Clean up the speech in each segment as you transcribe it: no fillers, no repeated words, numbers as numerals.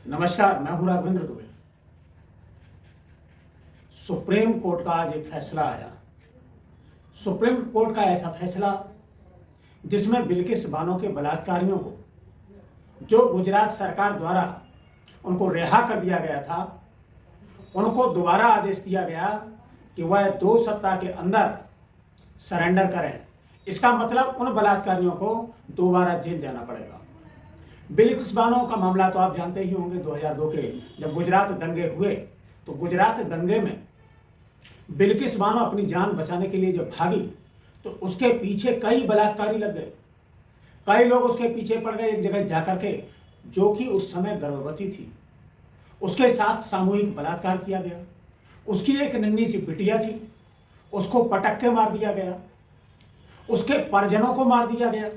नमस्कार, मैं हूं राघवेंद्र दुबे। सुप्रीम कोर्ट का आज एक फैसला आया। सुप्रीम कोर्ट का ऐसा फैसला जिसमें बिल्किस बानो के बलात्कारियों को, जो गुजरात सरकार द्वारा उनको रिहा कर दिया गया था, उनको दोबारा आदेश दिया गया कि वह 2 सप्ताह के अंदर सरेंडर करें। इसका मतलब उन बलात्कारियों को दोबारा जेल जाना पड़ेगा। बिल्किस बानो का मामला तो आप जानते ही होंगे। 2002 के जब गुजरात दंगे हुए तो गुजरात दंगे में बिल्किस बानो अपनी जान बचाने के लिए जब भागी तो उसके पीछे कई बलात्कारी लग गए। कई लोग उसके पीछे पड़ गए एक जगह जाकर के, जो कि उस समय गर्भवती थी। उसके साथ सामूहिक बलात्कार किया गया। उसकी एक नन्ही सी बिटिया थी, उसको पटक के मार दिया गया। उसके परिजनों को मार दिया गया।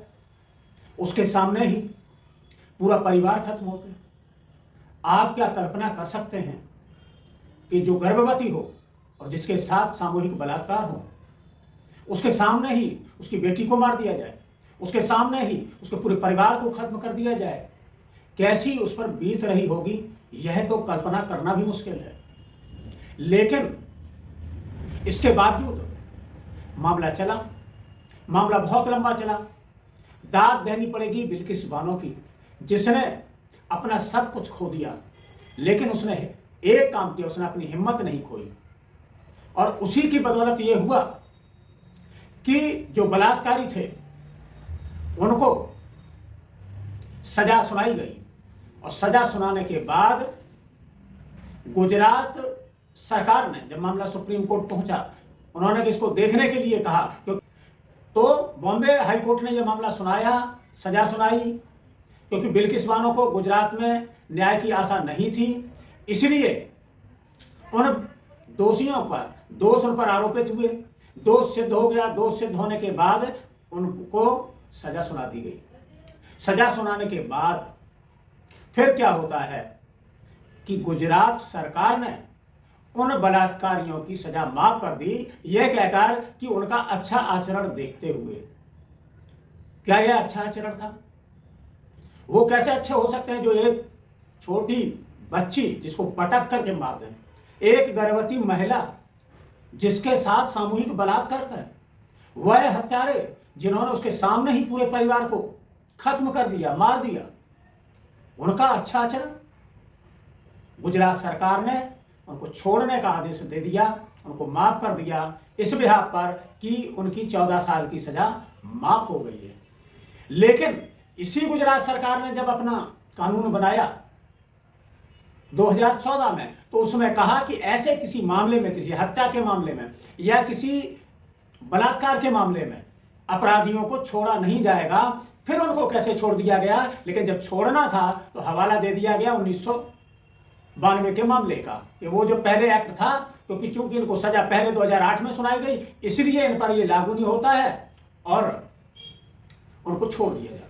उसके सामने ही पूरा परिवार खत्म हो गया। आप क्या कल्पना कर सकते हैं कि जो गर्भवती हो और जिसके साथ सामूहिक बलात्कार हो, उसके सामने ही उसकी बेटी को मार दिया जाए, उसके सामने ही उसके पूरे परिवार को खत्म कर दिया जाए, कैसी उस पर बीत रही होगी, यह तो कल्पना करना भी मुश्किल है। लेकिन इसके बावजूद मामला चला, मामला बहुत लंबा चला। दाद देनी पड़ेगी बिल्किस बानो की, जिसने अपना सब कुछ खो दिया, लेकिन उसने एक काम किया, उसने अपनी हिम्मत नहीं खोई। और उसी की बदौलत यह हुआ कि जो बलात्कारी थे उनको सजा सुनाई गई। और सजा सुनाने के बाद गुजरात सरकार ने, जब मामला सुप्रीम कोर्ट पहुंचा, उन्होंने इसको देखने के लिए कहा। तो बॉम्बे हाई कोर्ट ने यह मामला सुनाया, सजा सुनाई, क्योंकि बिल्किस बानो को गुजरात में न्याय की आशा नहीं थी। इसलिए उन दोषियों पर दोष उन पर आरोपित हुए, दोष सिद्ध हो गया। दोष सिद्ध होने के बाद उनको सजा सुना दी गई। सजा सुनाने के बाद फिर क्या होता है कि गुजरात सरकार ने उन बलात्कारियों की सजा माफ कर दी, यह कहकर कि उनका अच्छा आचरण देखते हुए। क्या यह अच्छा आचरण था? वो कैसे अच्छे हो सकते हैं जो एक छोटी बच्ची जिसको पटक करके मार दें, एक गर्भवती महिला जिसके साथ सामूहिक बलात्कार कर, वह हत्यारे जिन्होंने उसके सामने ही पूरे परिवार को खत्म कर दिया, मार दिया, उनका अच्छा आचरण। गुजरात सरकार ने उनको छोड़ने का आदेश दे दिया, उनको माफ कर दिया इस बिहाफ पर कि उनकी 14 साल की सजा माफ हो गई है। लेकिन इसी गुजरात सरकार ने जब अपना कानून बनाया 2014 में, तो उसमें कहा कि ऐसे किसी मामले में, किसी हत्या के मामले में या किसी बलात्कार के मामले में अपराधियों को छोड़ा नहीं जाएगा। फिर उनको कैसे छोड़ दिया गया? लेकिन जब छोड़ना था तो हवाला दे दिया गया 1992 के मामले का, कि वो जो पहले एक्ट था, क्योंकि चूंकि इनको सजा पहले 2008 में सुनाई गई, इसलिए इन पर यह लागू नहीं होता है और उनको छोड़ दिया जाता है।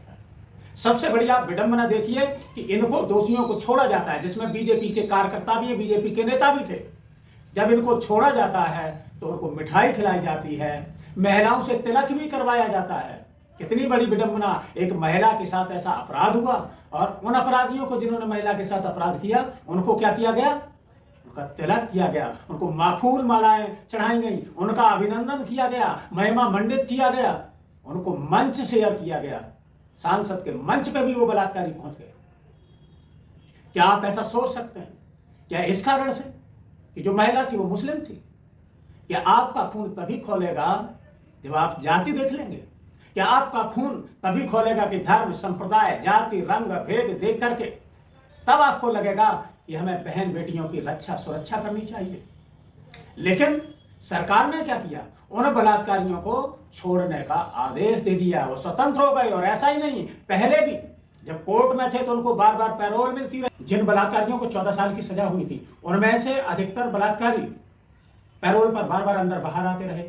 सबसे बढ़िया विडंबना देखिए कि इनको दोषियों को छोड़ा जाता है, जिसमें बीजेपी के कार्यकर्ता भी है, बीजेपी के नेता भी थे। जब इनको छोड़ा जाता है तो उनको मिठाई खिलाई जाती है, महिलाओं से तिलक भी करवाया जाता है। कितनी बड़ी विडंबना! एक महिला के साथ ऐसा अपराध हुआ और उन अपराधियों को जिन्होंने महिला के साथ अपराध किया, उनको क्या किया गया? उनका तिलक किया गया, उनको फूल मालाएं चढ़ाई गई, उनका अभिनंदन किया गया, महिमा मंडित किया गया, उनको मंच शेयर किया गया। सांसद के मंच पे भी वो बलात्कारी पहुंच गए। क्या आप ऐसा सोच सकते हैं? क्या इस कारण से कि जो महिला थी वो मुस्लिम थी? क्या आपका खून तभी खोलेगा जब आप जाति देख लेंगे? क्या आपका खून तभी खोलेगा कि धर्म, संप्रदाय, जाति, रंग, भेद देख करके तब आपको लगेगा कि हमें बहन बेटियों की रक्षा सुरक्षा करनी चाहिए? लेकिन सरकार ने क्या किया? उन बलात्कारियों को छोड़ने का आदेश दे दिया, वो स्वतंत्र हो गए। और ऐसा ही नहीं, पहले भी जब कोर्ट में थे तो उनको बार बार पैरोल मिलती रही। जिन बलात्कारियों को 14 साल की सजा हुई थी, उनमें से अधिकतर बलात्कारी पैरोल पर बार बार अंदर बाहर आते रहे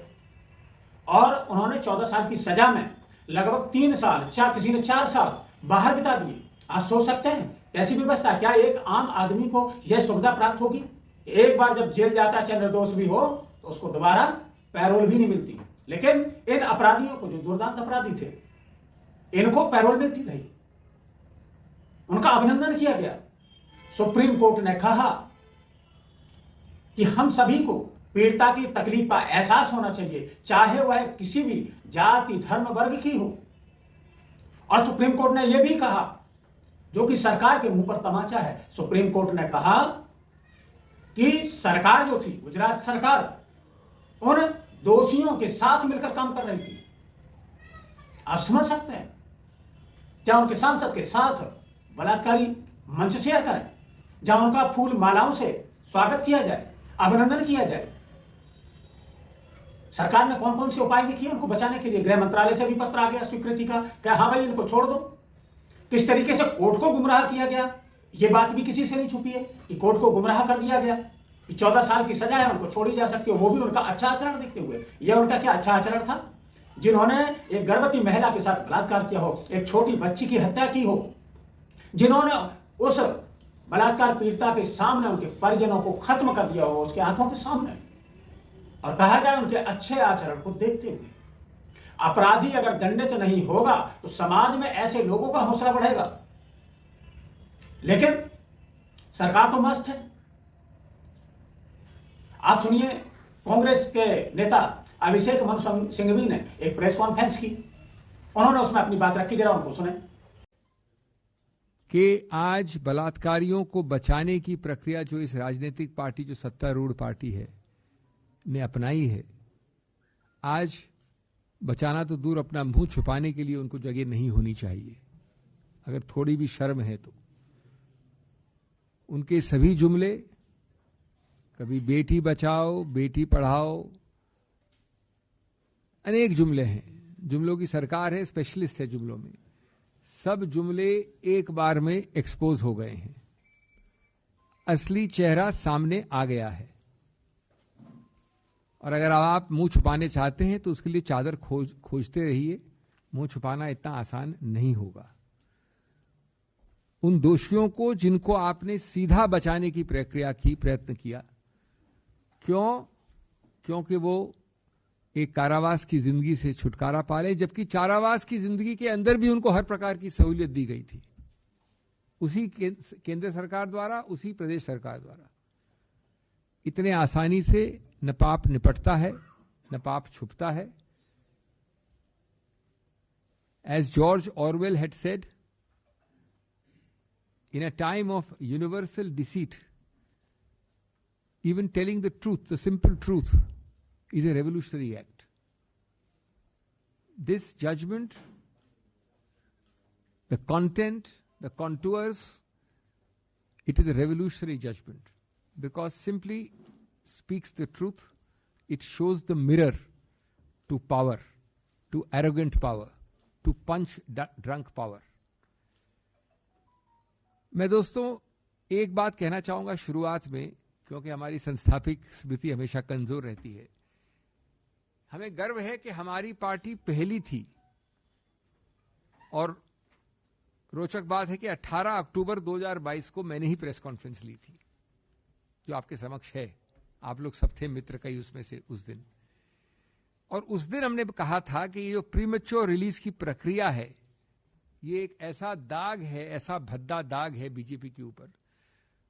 और उन्होंने 14 साल की सजा में लगभग 3 साल, किसी ने 4 साल बाहर बिता दिए। आप सोच सकते हैं कैसी व्यवस्था? क्या एक आम आदमी को यह सुविधा प्राप्त होगी? एक बार जब जेल जाता, चाहे निर्दोष भी हो, तो उसको दोबारा पैरोल भी नहीं मिलती। लेकिन इन अपराधियों को, जो दुर्दांत अपराधी थे, इनको पैरोल मिलती रही, उनका अभिनंदन किया गया, सुप्रीम कोर्ट ने कहा कि हम सभी को पीड़िता की तकलीफ का एहसास होना चाहिए, चाहे वह किसी भी जाति धर्म वर्ग की हो। और सुप्रीम कोर्ट ने यह भी कहा, जो कि सरकार के मुंह पर तमाचा है, सुप्रीम कोर्ट ने कहा कि सरकार जो थी, गुजरात सरकार, उन दोषियों के साथ मिलकर काम कर रही थी। आप समझ सकते हैं, क्या उनके सांसद के साथ बलात्कारी मंच शेयर करें, जहां उनका फूल मालाओं से स्वागत किया जाए, अभिनंदन किया जाए। सरकार ने कौन कौन से उपाय भी किए उनको बचाने के लिए? गृह मंत्रालय से भी पत्र आ गया स्वीकृति का, क्या हाँ भाई इनको छोड़ दो। किस तरीके से कोर्ट को गुमराह किया गया, यह बात भी किसी से नहीं छुपी है कि कोर्ट को गुमराह कर दिया गया कि 14 साल की सजा है, उनको छोड़ी जा सकती है, वो भी उनका अच्छा आचरण देखते हुए। यह उनका क्या अच्छा आचरण था? जिन्होंने एक गर्भवती महिला के साथ बलात्कार किया हो, एक छोटी बच्ची की हत्या की हो, जिन्होंने उस बलात्कार पीड़िता के सामने उनके परिजनों को खत्म कर दिया हो, उसके आंखों के सामने, और कहा जाए उनके अच्छे आचरण को देखते हुए। अपराधी अगर दंडित नहीं होगा तो समाज में ऐसे लोगों का हौसला बढ़ेगा। लेकिन सरकार तो मस्त है। आप सुनिए, कांग्रेस के नेता अभिषेक मनु सिंघवी ने एक प्रेस कॉन्फ्रेंस की, उन्होंने उसमें अपनी बात रखी, जरा उनको सुने। कि आज बलात्कारियों को बचाने की प्रक्रिया जो इस राजनीतिक पार्टी, जो सत्तारूढ़ पार्टी है, ने अपनाई है, आज बचाना तो दूर, अपना मुंह छुपाने के लिए उनको जगह नहीं होनी चाहिए। अगर थोड़ी भी शर्म है तो उनके सभी जुमले, कभी बेटी बचाओ, बेटी पढ़ाओ, अनेक जुमले हैं, जुमलों की सरकार है, स्पेशलिस्ट है जुमलों में, सब जुमले एक बार में एक्सपोज हो गए हैं। असली चेहरा सामने आ गया है। और अगर आप मुंह छुपाने चाहते हैं तो उसके लिए चादर खोजते रहिए, मुंह छुपाना इतना आसान नहीं होगा। उन दोषियों को जिनको आपने सीधा बचाने की प्रक्रिया की, प्रयत्न किया, क्योंकि वो एक कारावास की जिंदगी से छुटकारा पा ले, जबकि कारावास की जिंदगी के अंदर भी उनको हर प्रकार की सहूलियत दी गई थी, उसी केंद्र सरकार द्वारा, उसी प्रदेश सरकार द्वारा। इतने आसानी से न पाप निपटता है, न पाप छुपता है। As George Orwell had said, in a time of universal deceit, even telling the truth, the simple truth, is a revolutionary act. This judgment, the content, the contours, it is a revolutionary judgment because simply speaks the truth. It shows the mirror to power, to arrogant power, to punch drunk power. मैं दोस्तों एक बात कहना चाहूंगा शुरुआत में, क्योंकि हमारी संस्थापिक स्मृति हमेशा कमजोर रहती है। हमें गर्व है कि हमारी पार्टी पहली थी, और रोचक बात है कि 18 अक्टूबर 2022 को मैंने ही प्रेस कॉन्फ्रेंस ली थी, जो आपके समक्ष है। आप लोग सब थे मित्र कई उसमें से उस दिन। और उस दिन हमने कहा था कि ये जो प्रीमेच्योर रिलीज की प्रक्रिया है, ये एक ऐसा दाग है, ऐसा भद्दा दाग है बीजेपी के ऊपर,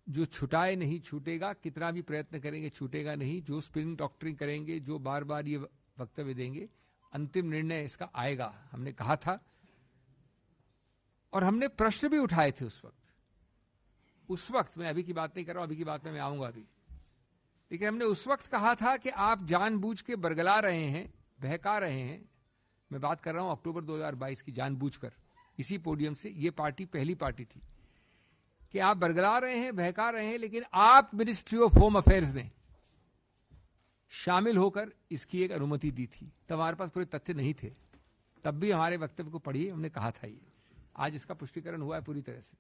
जो छुटाए नहीं छूटेगा। कितना भी प्रयत्न करेंगे छूटेगा नहीं। जो स्पिनिंग डॉक्टरिंग करेंगे, जो बार बार ये वक्तव्य देंगे, अंतिम निर्णय इसका आएगा। हमने कहा था और हमने प्रश्न भी उठाए थे उस वक्त मैं अभी की बात नहीं कर रहा हूं, अभी की बात में मैं आऊंगा अभी। लेकिन हमने उस वक्त कहा था कि आप जानबूझ के बरगला रहे हैं, बहका रहे हैं। मैं बात कर रहा हूं अक्टूबर 2022 की, जानबूझकर इसी पोडियम से। ये पार्टी पहली पार्टी थी कि आप बरगला रहे हैं, बहका रहे हैं, लेकिन आप मिनिस्ट्री ऑफ होम अफेयर्स ने शामिल होकर इसकी एक अनुमति दी थी। तब हमारे पास पूरे तथ्य नहीं थे, तब भी हमारे वक्तव्य को पढ़िए, हमने कहा था ये। आज इसका पुष्टिकरण हुआ है पूरी तरह से।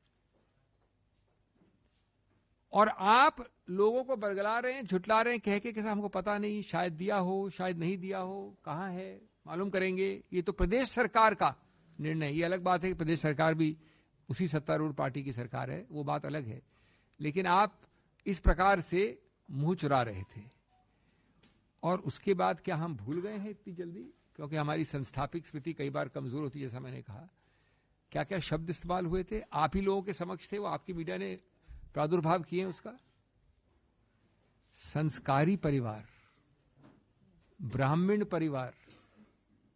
और आप लोगों को बरगला रहे हैं, झुटला रहे हैं, कह के कि हमको पता नहीं, शायद दिया हो, शायद नहीं दिया हो, कहां है मालूम करेंगे। ये तो प्रदेश सरकार का निर्णय। ये अलग बात है कि प्रदेश सरकार भी उसी सत्तारूढ़ पार्टी की सरकार है, वो बात अलग है। लेकिन आप इस प्रकार से मुंह चुरा रहे थे। और उसके बाद क्या हम भूल गए हैं इतनी जल्दी? क्योंकि हमारी संस्थापिक स्मृति कई बार कमजोर होती है, जैसा मैंने कहा। क्या क्या शब्द इस्तेमाल हुए थे, आप ही लोगों के समक्ष थे, वो आपकी मीडिया ने प्रादुर्भाव किए उसका। संस्कारी परिवार, ब्राह्मण परिवार,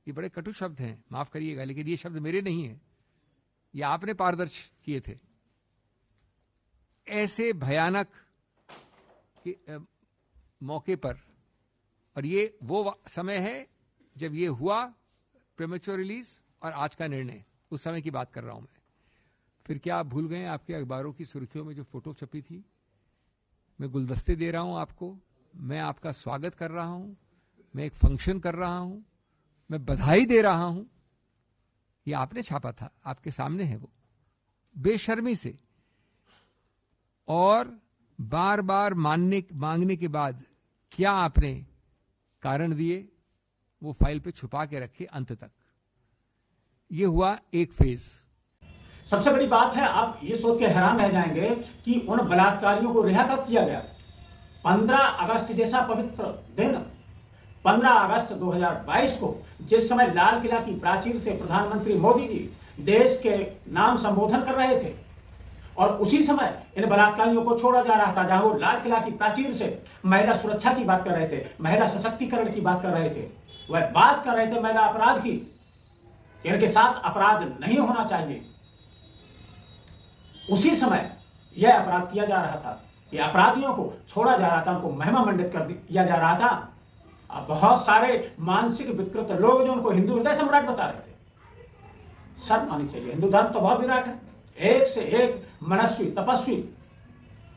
ये बड़े कटु शब्द हैं, माफ करिएगा, लेकिन ये शब्द मेरे नहीं हैं, ये आपने पारदर्श किए थे। ऐसे भयानक मौके पर, और ये वो समय है जब ये हुआ प्रीमेच्योर रिलीज, और आज का निर्णय, उस समय की बात कर रहा हूं मैं। फिर क्या आप भूल गए आपके अखबारों की सुर्खियों में जो फोटो छपी थी? मैं गुलदस्ते दे रहा हूं आपको, मैं आपका स्वागत कर रहा हूं, मैं एक फंक्शन कर रहा हूं, मैं बधाई दे रहा हूं। ये आपने छापा था, आपके सामने है वो, बेशर्मी से। और बार बार मांगने के बाद क्या आपने कारण दिए, वो फाइल पे छुपा के रखे अंत तक। ये हुआ एक फेज। सबसे बड़ी बात है, आप ये सोच के हैरान रह जाएंगे कि उन बलात्कारियों को रिहा कब किया गया। 15 अगस्त जैसा पवित्र दिन, 15 अगस्त 2022 को, जिस समय लाल किला की प्राचीर से प्रधानमंत्री मोदी जी देश के नाम संबोधन कर रहे थे, और उसी समय इन बलात्कारियों को छोड़ा जा रहा था, जहां वो लाल किला की प्राचीर से महिला सुरक्षा की बात कर रहे थे, महिला सशक्तिकरण की बात कर रहे थे, वह बात कर रहे थे महिला अपराध की, इनके साथ अपराध नहीं होना चाहिए। उसी समय यह अपराध किया जा रहा था, ये अपराधियों को छोड़ा जा रहा था, उनको महिमा मंडित किया जा रहा था। अब बहुत सारे मानसिक विकृत लोग जो उनको हिंदू हृदय सम्राट बता रहे थे, शर्म आनी चाहिए। हिंदू धर्म तो बहुत विराट है, एक से एक मनस्वी, तपस्वी,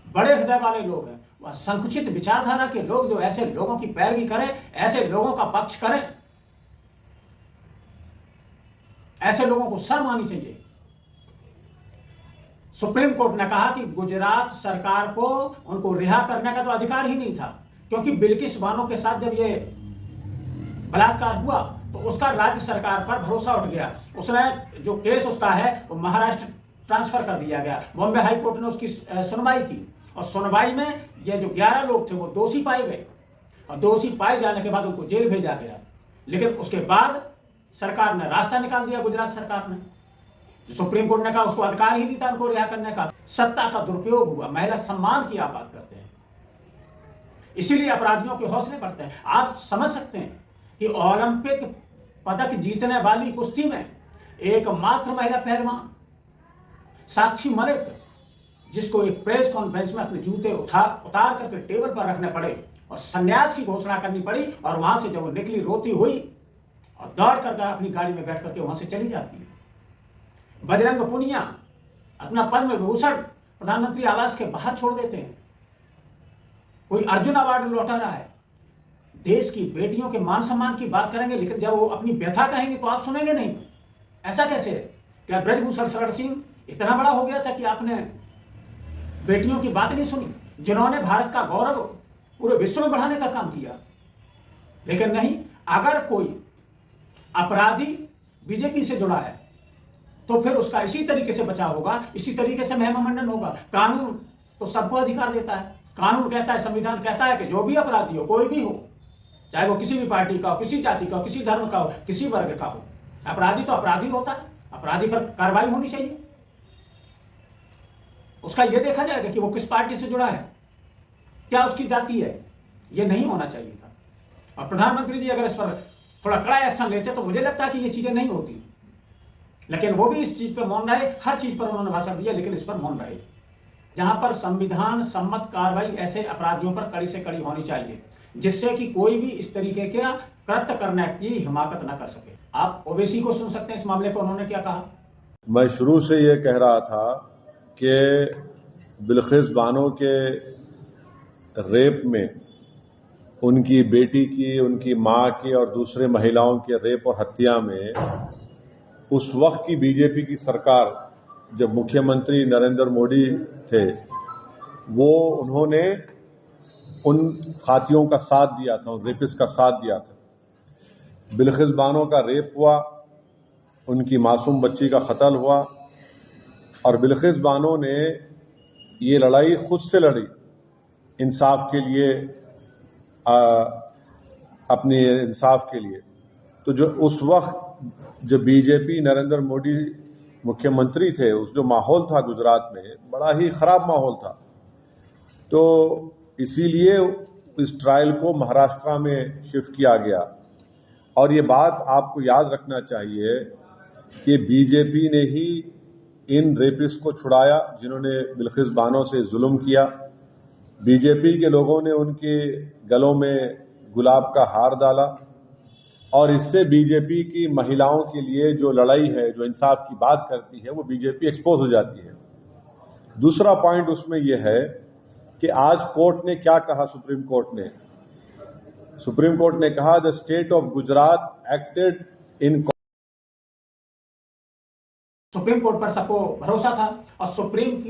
बड़े हृदय वाले लोग हैं। वह संकुचित विचारधारा के लोग जो ऐसे लोगों की पैरवी करें, ऐसे लोगों का पक्ष करें, ऐसे लोगों को शर्म आनी चाहिए। सुप्रीम कोर्ट ने कहा कि गुजरात सरकार को उनको रिहा करने का तो अधिकार ही नहीं था, क्योंकि बिल्किस बानो के साथ जब ये बलात्कार हुआ तो उसका राज्य सरकार पर भरोसा उठ गया। उसने जो केस उसका है वो महाराष्ट्र ट्रांसफर कर दिया गया। बॉम्बे हाई कोर्ट ने उसकी सुनवाई की, और सुनवाई में ये जो 11 लोग थे वो दोषी पाए गए, और दोषी पाए जाने के बाद उनको जेल भेजा गया। लेकिन उसके बाद सरकार ने रास्ता निकाल दिया, गुजरात सरकार ने, सुप्रीम कोर्ट ने कहा उसको अधिकार ही नहीं था उनको रिहा करने का। सत्ता का दुरुपयोग हुआ, महिला सम्मान की आप बात करते हैं, इसीलिए अपराधियों के हौसले बढ़ते हैं। आप समझ सकते हैं कि ओलंपिक पदक जीतने वाली कुश्ती में एकमात्र महिला पहलवान साक्षी मलिक, जिसको एक प्रेस कॉन्फ्रेंस में अपने जूते उतार करके टेबल पर रखने पड़े और संन्यास की घोषणा करनी पड़ी, और वहां से जब वो निकली रोती हुई और दौड़ करके अपनी गाड़ी में बैठ करके वहां से चली जाती है। बजरंग पुनिया अपना पद्म विभूषण प्रधानमंत्री आवास के बाहर छोड़ देते हैं। कोई अर्जुन अवार्ड लौटा रहा है। देश की बेटियों के मान सम्मान की बात करेंगे, लेकिन जब वो अपनी व्यथा कहेंगे तो आप सुनेंगे नहीं। ऐसा कैसे है? क्या ब्रजभूषण शरण सिंह इतना बड़ा हो गया था कि आपने बेटियों की बात नहीं सुनी, जिन्होंने भारत का गौरव पूरे विश्व में बढ़ाने का काम किया? लेकिन नहीं, अगर कोई अपराधी बीजेपी से जुड़ा है तो फिर उसका इसी तरीके से बचाव होगा, इसी तरीके से महिमा मंडन होगा। कानून तो सबको अधिकार देता है। कानून कहता है, संविधान कहता है कि जो भी अपराधी हो, कोई भी हो, चाहे वो किसी भी पार्टी का हो, किसी जाति का हो, किसी धर्म का हो, किसी वर्ग का हो, अपराधी तो अपराधी होता है, अपराधी पर कार्रवाई होनी चाहिए। उसका यह देखा जाएगा कि वो किस पार्टी से जुड़ा है, क्या उसकी जाति है। यह नहीं होना चाहिए था। और प्रधानमंत्री जी अगर इस पर थोड़ा कड़ा एक्शन लेते तो मुझे लगता है कि ये चीजें नहीं होती। लेकिन वो भी इस चीज पर मौन रहे, हर चीज पर उन्होंने भाषण दिया, लेकिन इस पर मौन रहे। जहां पर संविधान सम्मत कार्रवाई ऐसे अपराधियों पर कड़ी से कड़ी होनी चाहिए, जिससे कि कोई भी इस तरीके के कृत्य करने की हिमाकत न कर सके। आप ओवैसी को सुन सकते हैं इस मामले पर उन्होंने क्या कहा। मैं शुरू से ये कह रहा था कि बिल्किस बानो के रेप में, उनकी बेटी की, उनकी मां की और दूसरे महिलाओं के रेप और हत्या में उस वक्त की बीजेपी की सरकार, जब मुख्यमंत्री नरेंद्र मोदी थे, वो उन्होंने उन खातियों का साथ दिया था, उन रेपिस्ट का साथ दिया था। बिल्किस बानो का रेप हुआ, उनकी मासूम बच्ची का कत्ल हुआ, और बिल्किस बानो ने ये लड़ाई खुद से लड़ी इंसाफ के लिए, अपने इंसाफ के लिए। तो जो उस वक्त जो बीजेपी नरेंद्र मोदी मुख्यमंत्री थे, उस जो माहौल था गुजरात में, बड़ा ही खराब माहौल था। तो इसीलिए इस ट्रायल को महाराष्ट्र में शिफ्ट किया गया। और ये बात आपको याद रखना चाहिए कि बीजेपी ने ही इन रेपिस्ट को छुड़ाया जिन्होंने बिल्किस बानो से जुल्म किया। बीजेपी के लोगों ने उनके गलों में गुलाब का हार डाला और इससे बीजेपी की महिलाओं के लिए जो लड़ाई है, जो इंसाफ की बात करती है, वो बीजेपी एक्सपोज हो जाती है। दूसरा पॉइंट उसमें यह है कि आज कोर्ट ने क्या कहा, सुप्रीम कोर्ट ने कहा the state of Gujarat acted in. Supreme court पर सबको भरोसा था और सुप्रीम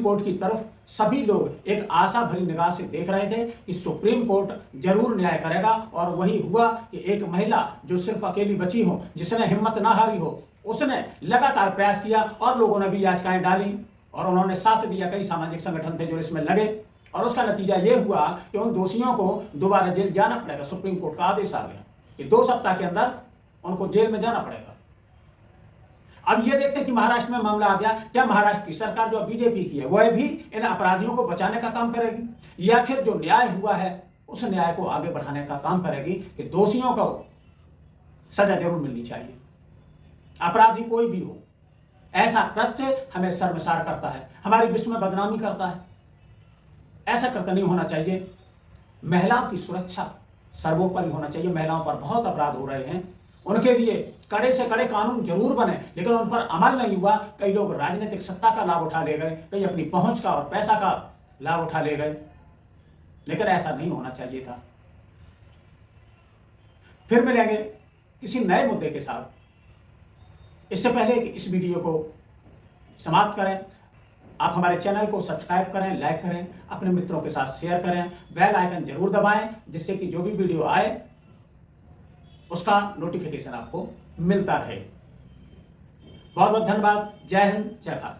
कोर्ट की तरफ सभी लोग एक आशा भरी निगाह से देख रहे थे कि सुप्रीम कोर्ट जरूर न्याय करेगा। और वही हुआ कि एक महिला जो सिर्फ अकेली बची हो, जिसने हिम्मत ना हारी हो, उसने लगातार प्रयास किया और लोगों ने भी याचिकाएं डाली और उन्होंने साथ दिया। कई सामाजिक संगठन थे जो इसमें लगे और उसका नतीजा यह हुआ कि उन दोषियों को दोबारा जेल जाना पड़ेगा। सुप्रीम कोर्ट का आदेश आ गया कि 2 सप्ताह के अंदर उनको जेल में जाना पड़ेगा। अब ये देखते हैं कि महाराष्ट्र में मामला आ गया। क्या महाराष्ट्र की सरकार जो बीजेपी की है वह भी इन अपराधियों को बचाने का काम करेगी या फिर जो न्याय हुआ है उस न्याय को आगे बढ़ाने का काम करेगी कि दोषियों को सजा जरूर मिलनी चाहिए। अपराधी कोई भी हो, ऐसा कृत्य हमें शर्मसार करता है, हमारी विश्व में बदनामी करता है। ऐसा कृत्य नहीं होना चाहिए। महिलाओं की सुरक्षा सर्वोपरि होना चाहिए। महिलाओं पर बहुत अपराध हो रहे हैं, उनके लिए कड़े से कड़े कानून जरूर बने, लेकिन उन पर अमल नहीं हुआ। कई लोग राजनीतिक सत्ता का लाभ उठा ले गए, कई अपनी पहुंच का और पैसा का लाभ उठा ले गए, लेकिन ऐसा नहीं होना चाहिए था। फिर मिलेंगे किसी नए मुद्दे के साथ। इससे पहले कि इस वीडियो को समाप्त करें, आप हमारे चैनल को सब्सक्राइब करें, लाइक करें, अपने मित्रों के साथ शेयर करें, बेल आइकन जरूर दबाएं, जिससे कि जो भी वीडियो आए उसका नोटिफिकेशन आपको मिलता रहे। बहुत बहुत धन्यवाद। जय हिंद, जय भारत।